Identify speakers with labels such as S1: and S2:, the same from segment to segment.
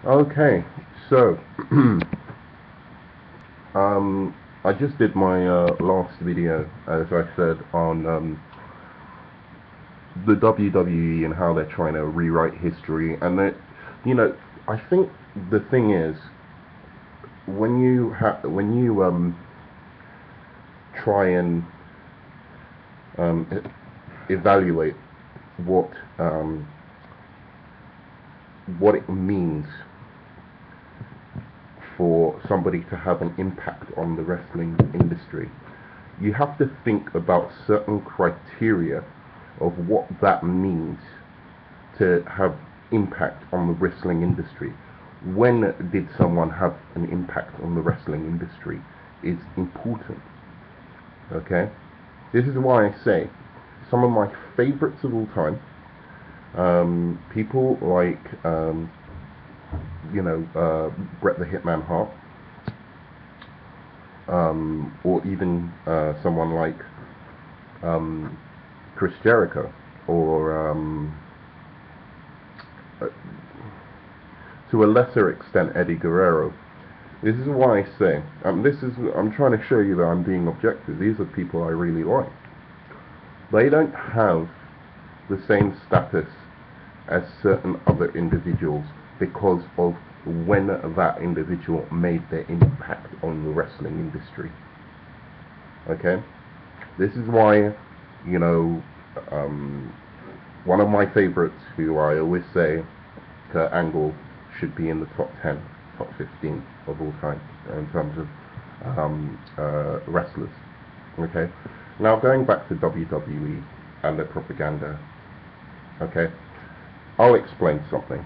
S1: Okay, so I just did my last video, as I said, on the WWE and how they're trying to rewrite history, and that, you know, I think the thing is, when you try and um, evaluate what um, what it means for somebody to have an impact on the wrestling industry, you have to think about certain criteria of what that means to have impact on the wrestling industry. When did someone have an impact on the wrestling industry is important. Okay? This is why I say some of my favorites of all time, people like Bret the Hitman Hart, or even someone like Chris Jericho, or uh, to a lesser extent Eddie Guerrero. This is why I say, I'm trying to show you that I'm being objective. These are people I really like. They don't have the same status as certain other individuals because of when that individual made their impact on the wrestling industry. Okay? This is why, you know, one of my favorites, who I always say, Kurt Angle, should be in the top 10, top 15 of all time in terms of wrestlers. Okay? Now, going back to WWE and their propaganda, okay, I'll explain something.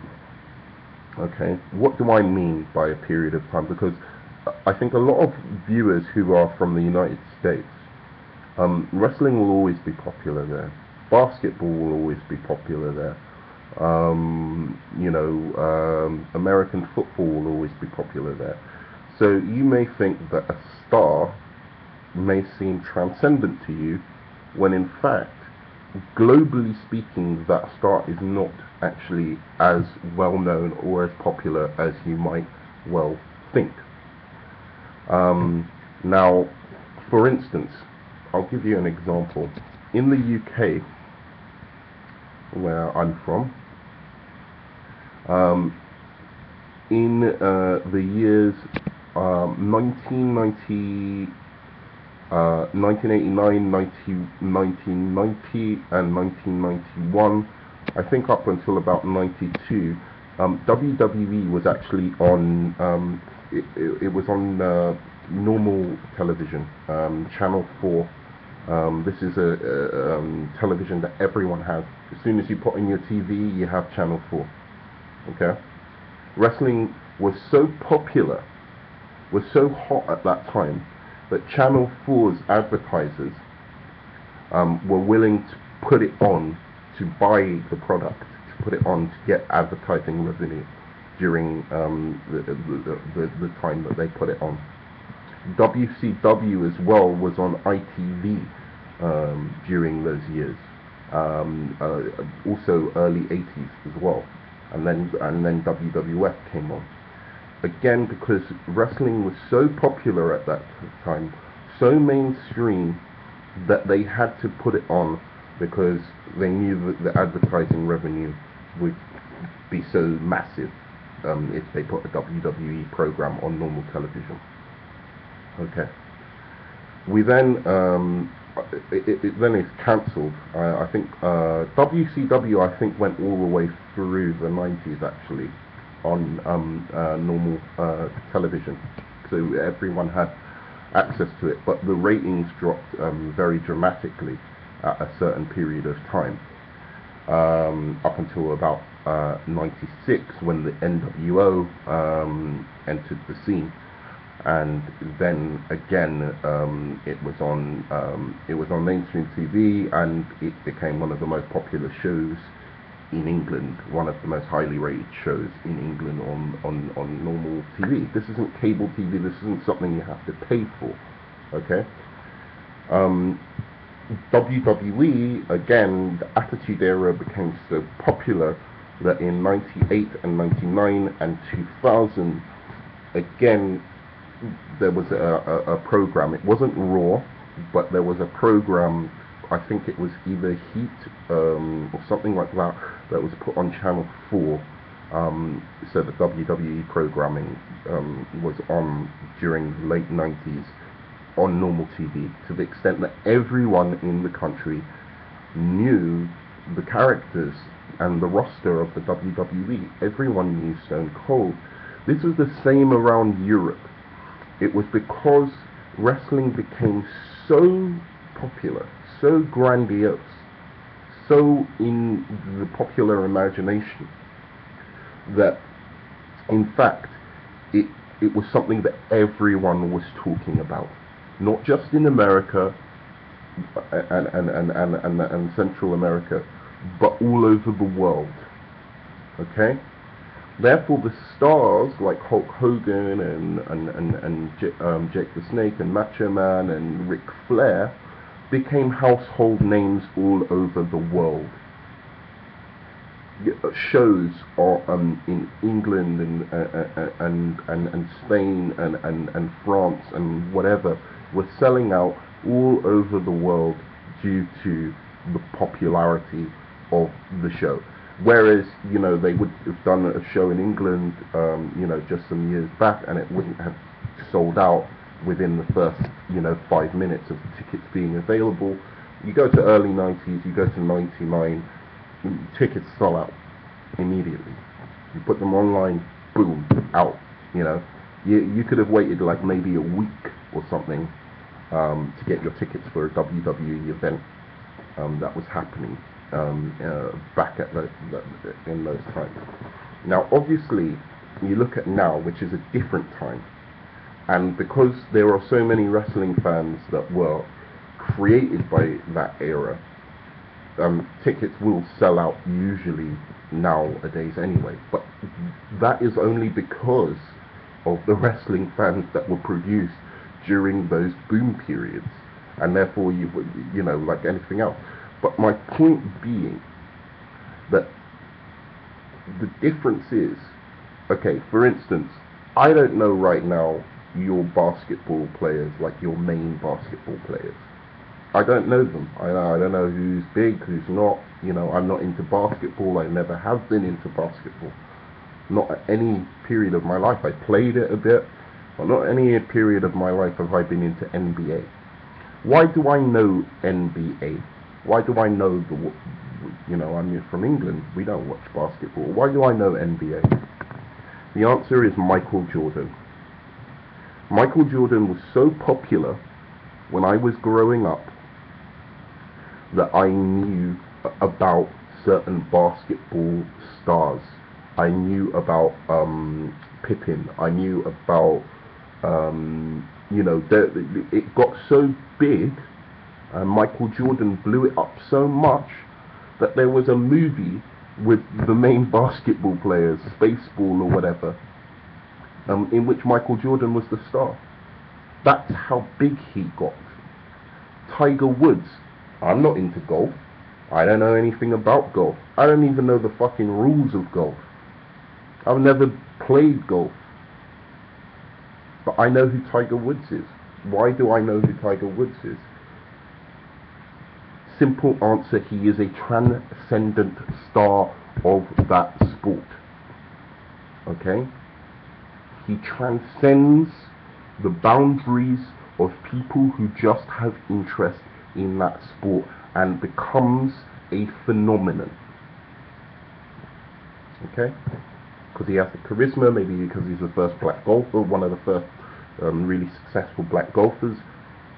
S1: Okay, what do I mean by a period of time? Because I think a lot of viewers who are from the United States, wrestling will always be popular there. Basketball will always be popular there. American football will always be popular there. So you may think that a star may seem transcendent to you, when in fact, globally speaking, that star is not actually as well known or as popular as you might well think. Now, for instance, I'll give you an example. In the UK, where I'm from, in the years 1990, 1989, 1990, and 1991, I think up until about 92, WWE was actually on, it was on normal television, Channel 4. This is a television that everyone has. As soon as you put in your TV, you have Channel 4. Okay? Wrestling was so popular, was so hot at that time, that Channel 4's advertisers were willing to put it on, to buy the product, to put it on to get advertising revenue during the time that they put it on. WCW as well was on ITV during those years, also early 80s as well, and then WWF came on. Again, because wrestling was so popular at that time, so mainstream, that they had to put it on because they knew that the advertising revenue would be so massive if they put a WWE program on normal television. Okay. We then it then is cancelled. I think WCW went all the way through the 90s actually on normal television, so everyone had access to it. But the ratings dropped very dramatically at a certain period of time, up until about 96, when the NWO entered the scene. And then again, it was on mainstream TV, and it became one of the most popular shows in England, one of the most highly rated shows in England on normal TV. This isn't cable TV. This isn't something you have to pay for. Okay. WWE, again, the Attitude Era became so popular that in 98 and 99 and 2000, again, there was a program. It wasn't Raw, but there was a program, I think it was either Heat or something like that, that was put on Channel 4. So the WWE programming was on during the late 90s on normal TV, to the extent that everyone in the country knew the characters and the roster of the WWE. Everyone knew Stone Cold. This was the same around Europe. It was because wrestling became so popular, so grandiose, so in the popular imagination, that in fact it was something that everyone was talking about, not just in America and Central America, but all over the world. Okay? Therefore, the stars like Hulk Hogan and Jake the Snake and Macho Man and Ric Flair became household names all over the world. Shows in England and Spain and France and whatever were selling out all over the world due to the popularity of the show. Whereas, you know, they would have done a show in England, you know, just some years back, and it wouldn't have sold out within the first, you know, 5 minutes of the tickets being available. You go to early 90s, you go to 99, tickets sell out immediately. You put them online, boom, out. You know, you could have waited like maybe a week or something to get your tickets for a WWE event that was happening back at in those times. Now, obviously, you look at now, which is a different time, and because there are so many wrestling fans that were created by that era, tickets will sell out usually nowadays anyway. But that is only because of the wrestling fans that were produced during those boom periods, and therefore you know, like anything else. But my point being that the difference is, okay, for instance, I don't know right now your basketball players, like your main basketball players. I don't know them. I don't know who's big, who's not. You know, I'm not into basketball. I never have been into basketball. Not at any period of my life. I played it a bit, but not any period of my life have I been into NBA. Why do I know NBA? Why do I know the, you know, I'm from England, we don't watch basketball. Why do I know NBA? The answer is Michael Jordan. Michael Jordan was so popular when I was growing up that I knew about certain basketball stars. I knew about Pippen. I knew about, you know, it got so big, and Michael Jordan blew it up so much that there was a movie with the main basketball players, Spaceball or whatever, in which Michael Jordan was the star. That's how big he got. Tiger Woods. I'm not into golf. I don't know anything about golf. I don't even know the fucking rules of golf. I've never played golf. But I know who Tiger Woods is. Why do I know who Tiger Woods is? Simple answer, he is a transcendent star of that sport. Okay? He transcends the boundaries of people who just have interest in that sport and becomes a phenomenon. Okay? Because he has the charisma, maybe because he's the first black golfer, one of the first really successful black golfers,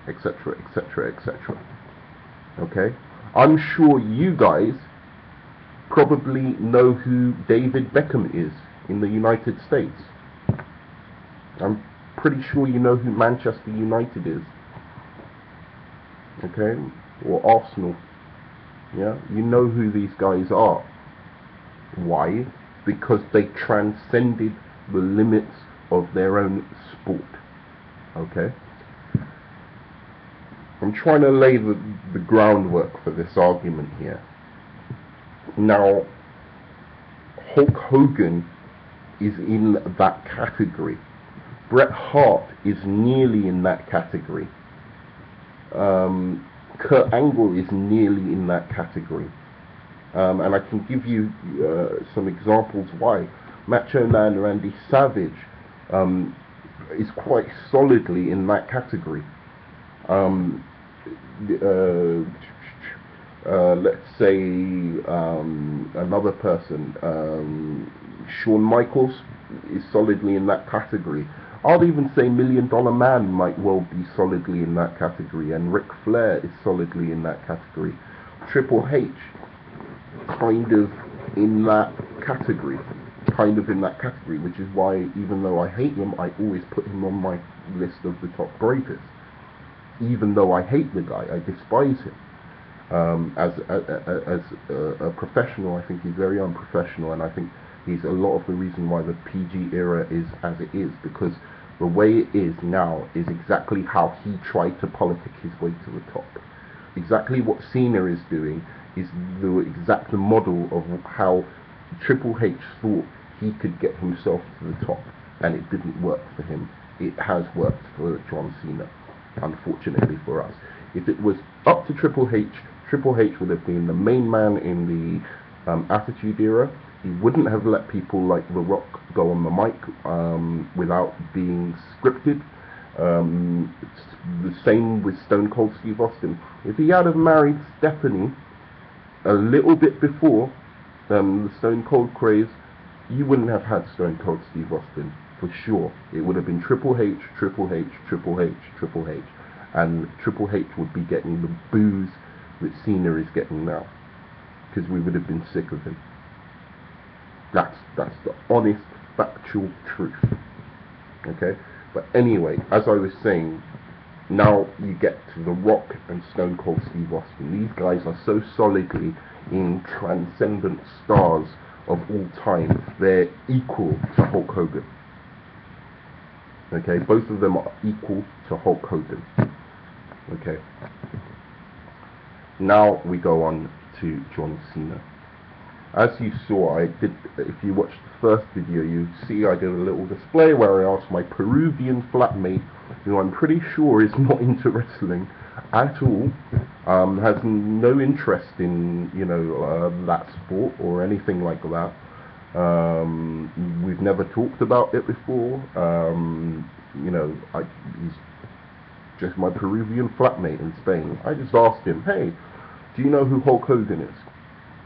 S1: etc., etc., etc. Okay? I'm sure you guys probably know who David Beckham is in the United States. I'm pretty sure you know who Manchester United is. Okay? Or Arsenal. Yeah? You know who these guys are. Why? Because they transcended the limits of their own sport. Okay? I'm trying to lay the groundwork for this argument here. Now, Hulk Hogan is in that category. Bret Hart is nearly in that category. Kurt Angle is nearly in that category. And I can give you some examples why. Macho Man Randy Savage is quite solidly in that category. Let's say another person, Shawn Michaels is solidly in that category. I'd even say $1 Million Man might well be solidly in that category, and Ric Flair is solidly in that category. Triple H, kind of in that category, which is why, even though I hate him, I always put him on my list of the top greatest. Even though I hate the guy, I despise him. As a professional, I think he's very unprofessional, and I think he's a lot of the reason why the PG era is as it is, because the way it is now is exactly how he tried to politic his way to the top. Exactly what Cena is doing is the exact model of how Triple H thought he could get himself to the top, and it didn't work for him. It has worked for John Cena, unfortunately for us. If it was up to Triple H would have been the main man in the Attitude Era. He wouldn't have let people like The Rock go on the mic without being scripted. It's the same with Stone Cold Steve Austin. If he had have married Stephanie a little bit before the Stone Cold craze, you wouldn't have had Stone Cold Steve Austin, for sure. It would have been Triple H, Triple H, Triple H, Triple H. And Triple H would be getting the boos that Cena is getting now, because we would have been sick of him. That's the honest, factual truth. Okay? But anyway, as I was saying, now you get to The Rock and Stone Cold Steve Austin. These guys are so solidly in transcendent stars of all time. They're equal to Hulk Hogan. Okay? Both of them are equal to Hulk Hogan. Okay? Now we go on to John Cena. As you saw, if you watched the first video, you see I did a little display where I asked my Peruvian flatmate, who I'm pretty sure is not into wrestling at all, has no interest in, that sport or anything like that. We've never talked about it before. He's just my Peruvian flatmate in Spain. I just asked him, hey, do you know who Hulk Hogan is?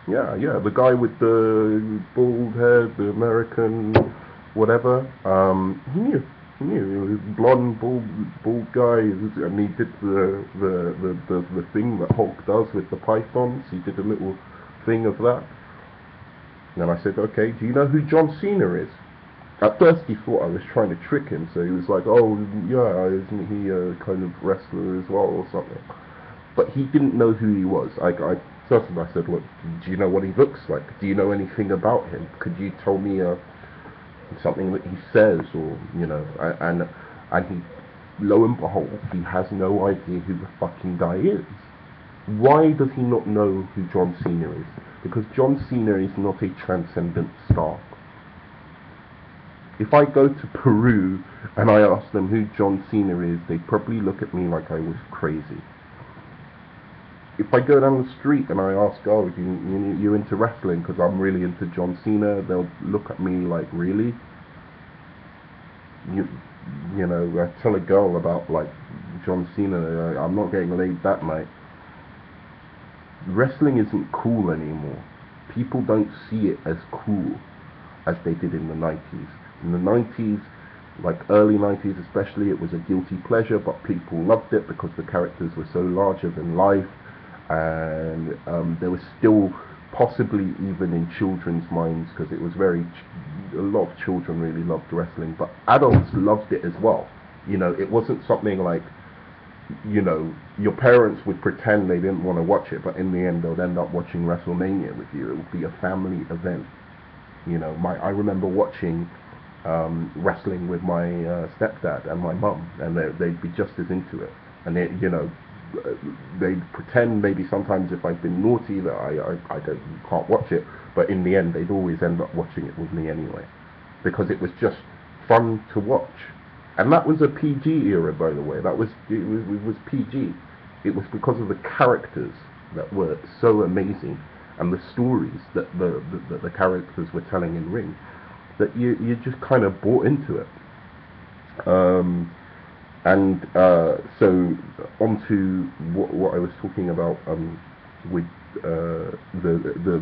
S1: Yeah, the guy with the bald head, the American whatever. He knew. He was a blonde, bald guy, and he did the thing that Hulk does with the pythons. He did a little thing of that. And I said, okay, do you know who John Cena is? At first he thought I was trying to trick him, so he was like, oh yeah, isn't he a kind of wrestler as well or something? But he didn't know who he was. First of all, I said, look, do you know what he looks like? Do you know anything about him? Could you tell me something that he says, or, and he, lo and behold, he has no idea who the fucking guy is. Why does he not know who John Cena is? Because John Cena is not a transcendent star. If I go to Peru and I ask them who John Cena is, they'd probably look at me like I was crazy. If I go down the street and I ask, oh, you into wrestling? Because I'm really into John Cena, they'll look at me like, really? I tell a girl about, like, John Cena, I'm not getting laid that night. Wrestling isn't cool anymore. People don't see it as cool as they did in the 90s. In the 90s, like early 90s especially, it was a guilty pleasure, but people loved it because the characters were so larger than life. And there was still, possibly even in children's minds, because it was a lot of children really loved wrestling, but adults loved it as well. It wasn't something like, your parents would pretend they didn't want to watch it, but in the end they'll end up watching WrestleMania with you. It would be a family event. I remember watching wrestling with my stepdad and my mum, and they'd be just as into it. And they pretend maybe sometimes if I've been naughty that I don't can't watch it, but in the end they'd always end up watching it with me anyway, because it was just fun to watch. And that was a PG era, by the way. It was PG. It was because of the characters that were so amazing, and the stories that the characters were telling in ring, that you just kind of bought into it. So onto what I was talking about with the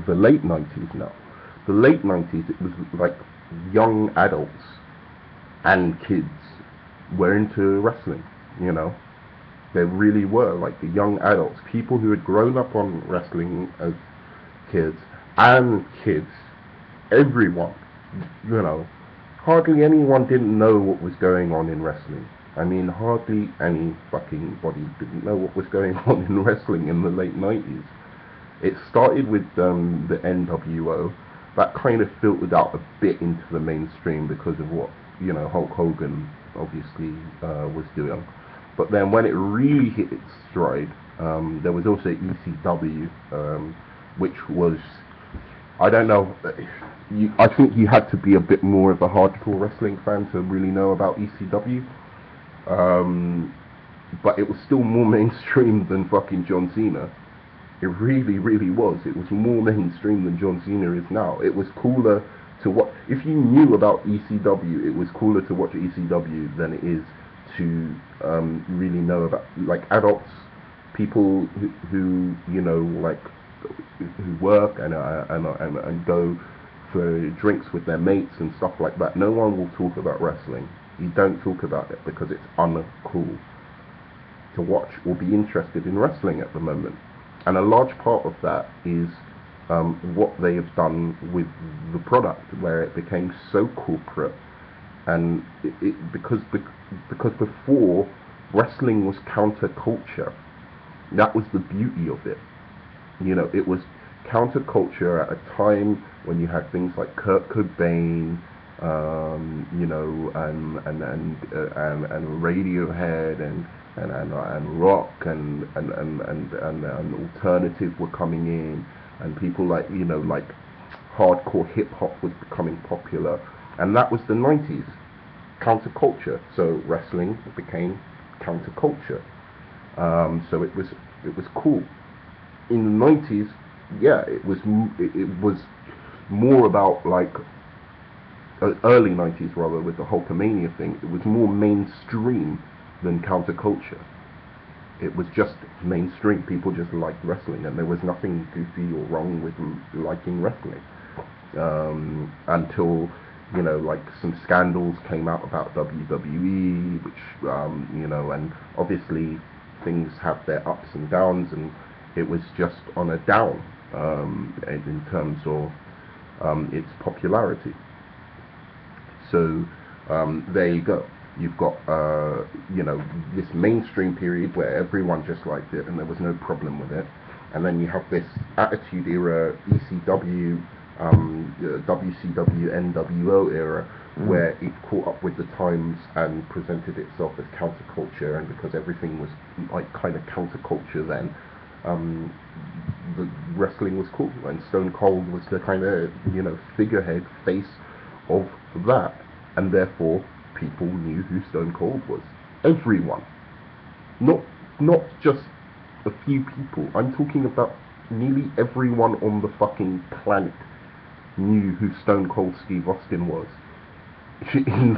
S1: late 90s now. The late 90s, it was like young adults and kids were into wrestling, you know. There really were, like, the young adults, people who had grown up on wrestling as kids, and kids, everyone, you know. Hardly anyone didn't know what was going on in wrestling. I mean, hardly any fucking body didn't know what was going on in wrestling in the late 90s. It started with the NWO. That kind of filtered out a bit into the mainstream because of what, you know, Hulk Hogan obviously was doing. But then when it really hit its stride, there was also ECW, which was, I don't know, I think you had to be a bit more of a hardcore wrestling fan to really know about ECW. But it was still more mainstream than fucking John Cena. It really, really was. It was more mainstream than John Cena is now. It was cooler to watch. If you knew about ECW, it was cooler to watch ECW than it is to really know about, like, adults, people who you know, like, who work and go for drinks with their mates and stuff like that. No one will talk about wrestling. You don't talk about it because it's uncool to watch or be interested in wrestling at the moment. And a large part of that is what they have done with the product, where it became so corporate. And because before, wrestling was counterculture. That was the beauty of it. You know, it was counterculture at a time when you had things like Kurt Cobain, you know, and Radiohead and rock and alternative were coming in, and people like, you know, like hardcore hip hop was becoming popular, and that was the 90s, counterculture. So wrestling became counterculture. So it was cool. In the 90s, yeah, it was more about, like, early 90s rather, with the Hulkamania thing. It was more mainstream than counterculture. It was just mainstream. People just liked wrestling, and there was nothing goofy or wrong with liking wrestling. Until, you know, like, some scandals came out about WWE, which, you know, and obviously things have their ups and downs, and it was just on a down in terms of its popularity. So there you go. You've got, you know, this mainstream period where everyone just liked it and there was no problem with it. And then you have this Attitude Era, ECW, WCW, NWO era, where it caught up with the times and presented itself as counterculture. And because everything was, like, kind of counterculture then, the wrestling was cool, and Stone Cold was the kind of, you know, figurehead, face of that, and therefore people knew who Stone Cold was. Everyone, not just a few people. I'm talking about nearly everyone on the fucking planet knew who Stone Cold Steve Austin was in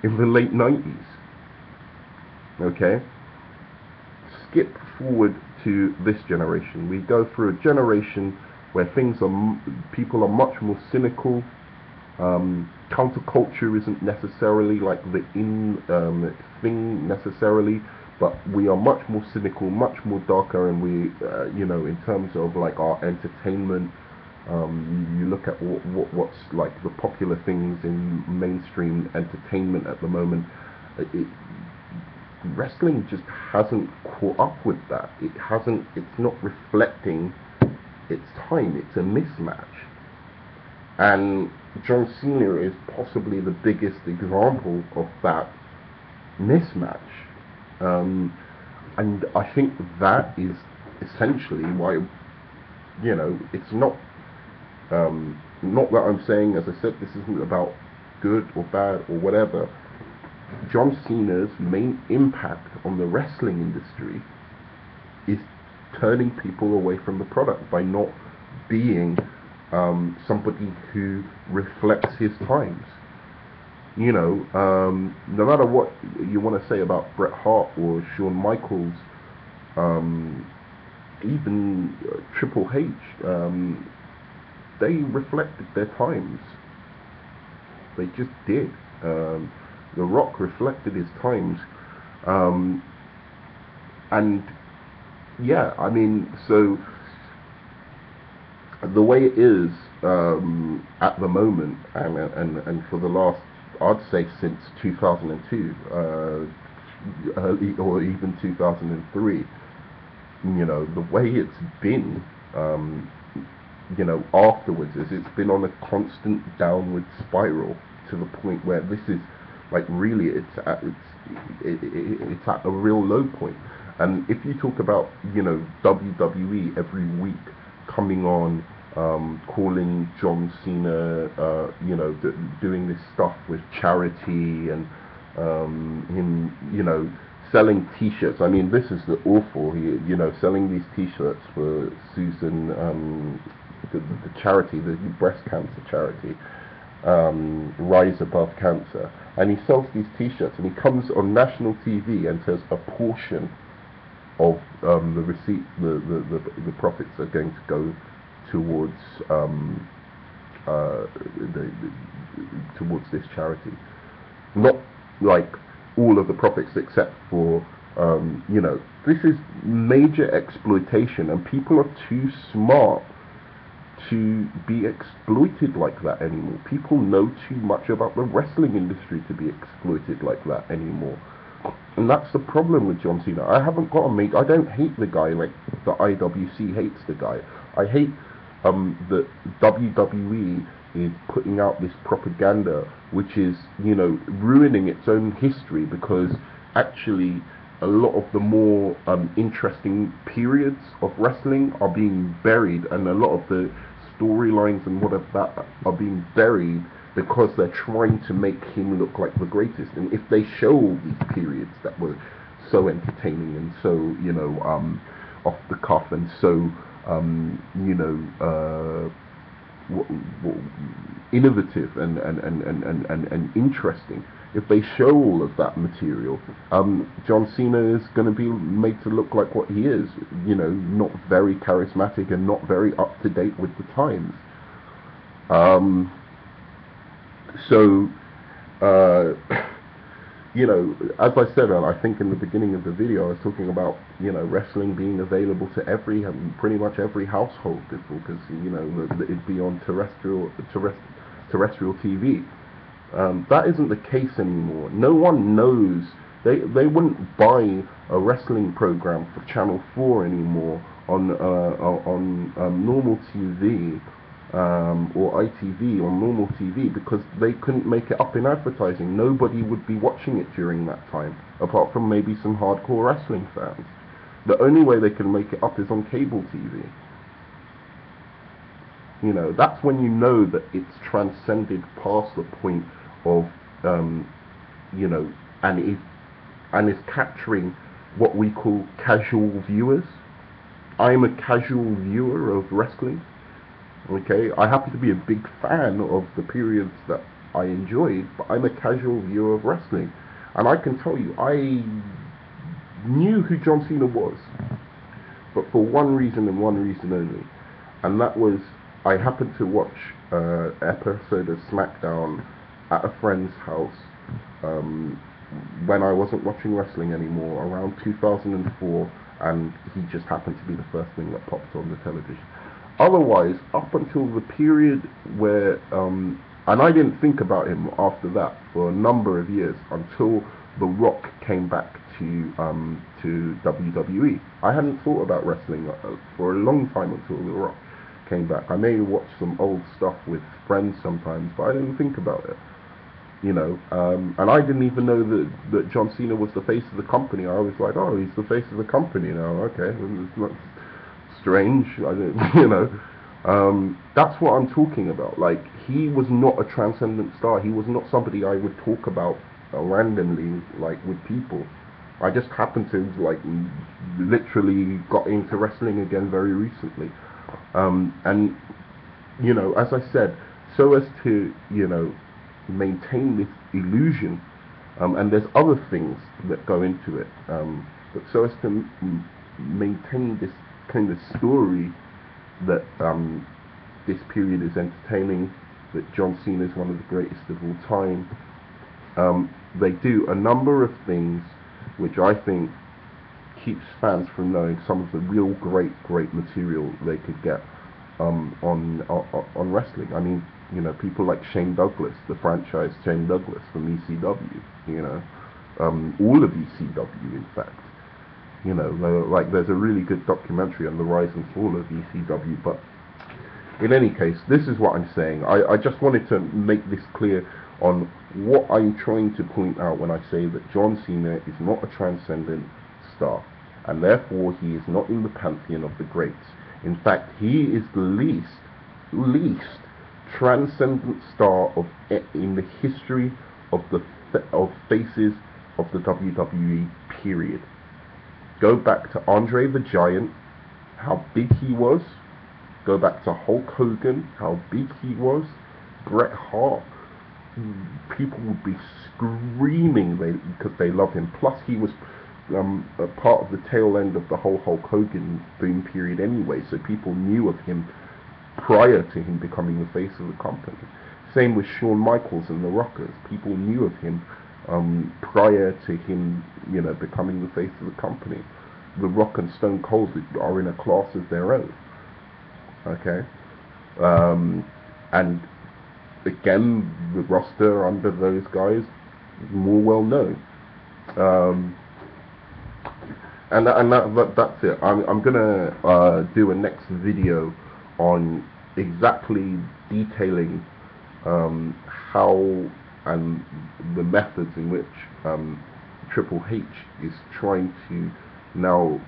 S1: the late 90s. Okay, skip forward to this generation. We go through a generation where people are much more cynical. Counterculture isn't necessarily like the in thing necessarily, but we are much more cynical, much more darker, and we, you know, in terms of, like, our entertainment, you look at what's like the popular things in mainstream entertainment at the moment. Wrestling just hasn't caught up with that. It's not reflecting its time. It's a mismatch. And John Cena is possibly the biggest example of that mismatch. And I think that is essentially why, it's not that I'm saying, as I said, this isn't about good or bad or whatever. John Cena's main impact on the wrestling industry is turning people away from the product by not being somebody who reflects his times. No matter what you want to say about Bret Hart or Shawn Michaels, even Triple H, they reflected their times. They just did. The Rock reflected his times. And yeah, I mean, so the way it is at the moment, and for the last, I'd say since 2002, early, or even 2003, the way it's been, afterwards, is it's been on a constant downward spiral, to the point where this is like, really, it's at a real low point. And if you talk about, WWE every week coming on, calling John Cena, doing this stuff with charity, and him, selling T-shirts. I mean, this is the awful. Selling these T-shirts for Susan, the charity, the breast cancer charity, Rise Above Cancer, and he sells these T-shirts, and he comes on national TV and says a portion of the receipt, the profits are going to go towards towards this charity. Not like all of the profits, except for this is major exploitation, and people are too smart to be exploited like that anymore. People know too much about the wrestling industry to be exploited like that anymore. And that's the problem with John Cena. I haven't got a mate. I don't hate the guy like the IWC hates the guy. I hate that WWE is putting out this propaganda, which is, ruining its own history, because actually a lot of the more interesting periods of wrestling are being buried, and a lot of the storylines and whatever that are being buried because they're trying to make him look like the greatest. And if they show all these periods that were so entertaining and so, off the cuff, and so, innovative and interesting, if they show all of that material, John Cena is going to be made to look like what he is, not very charismatic and not very up to date with the times. As I said, I think in the beginning of the video, I was talking about, wrestling being available to pretty much every household, because, it'd be on terrestrial TV. That isn't the case anymore. No one knows. They wouldn't buy a wrestling program for Channel 4 anymore on normal TV, or ITV on normal TV, because they couldn't make it up in advertising. Nobody would be watching it during that time, apart from maybe some hardcore wrestling fans. The only way they can make it up is on cable TV. That's when you know that it's transcended past the point of, and is capturing what we call casual viewers. I'm a casual viewer of wrestling. Okay, I happen to be a big fan of the periods that I enjoyed, but I'm a casual viewer of wrestling. And I can tell you, I knew who John Cena was, but for one reason and one reason only. And that was, I happened to watch an episode of SmackDown at a friend's house when I wasn't watching wrestling anymore, around 2004, and he just happened to be the first thing that popped on the television. Otherwise, up until the period where, and I didn't think about him after that for a number of years, until The Rock came back to WWE. I hadn't thought about wrestling for a long time until The Rock came back. I may watch some old stuff with friends sometimes, but I didn't think about it. you know, and I didn't even know that John Cena was the face of the company. I was like, oh, he's the face of the company now. Okay, well, it's not strange. I don't, you know, that's what I'm talking about. Like, he was not a transcendent star. He was not somebody I would talk about randomly, like with people. I just happened to like literally got into wrestling again very recently, and you know, as I said, so as to, you know, maintain this illusion, and there's other things that go into it, but so as to maintain this kind of story that this period is entertaining, that John Cena is one of the greatest of all time, they do a number of things which I think keeps fans from knowing some of the real great material they could get on wrestling. I mean, you know, people like Shane Douglas, the franchise Shane Douglas from ECW, you know, all of ECW, in fact. You know, like there's a really good documentary on the rise and fall of ECW. But in any case, this is what I'm saying. I just wanted to make this clear on what I'm trying to point out when I say that John Cena is not a transcendent star, and therefore he is not in the pantheon of the greats. In fact, he is the least transcendent star in the history of of faces of the WWE. Period. Go back to Andre the Giant, how big he was. Go back to Hulk Hogan, how big he was. Bret Hart, people would be screaming because they love him. Plus, he was a part of the tail end of the whole Hulk Hogan boom period anyway, so people knew of him prior to him becoming the face of the company. Same with Shawn Michaels and the Rockers. People knew of him prior to him, you know, becoming the face of the company. The Rock and Stone Cold are in a class of their own. Okay, and again, the roster under those guys more well known. And that's it. I'm gonna do a next video on exactly detailing how and the methods in which Triple H is trying to now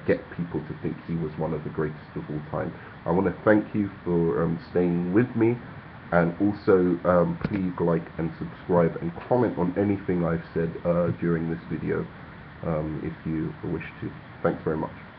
S1: get people to think he was one of the greatest of all time. I want to thank you for staying with me, and also please like and subscribe and comment on anything I've said during this video if you wish to. Thanks very much.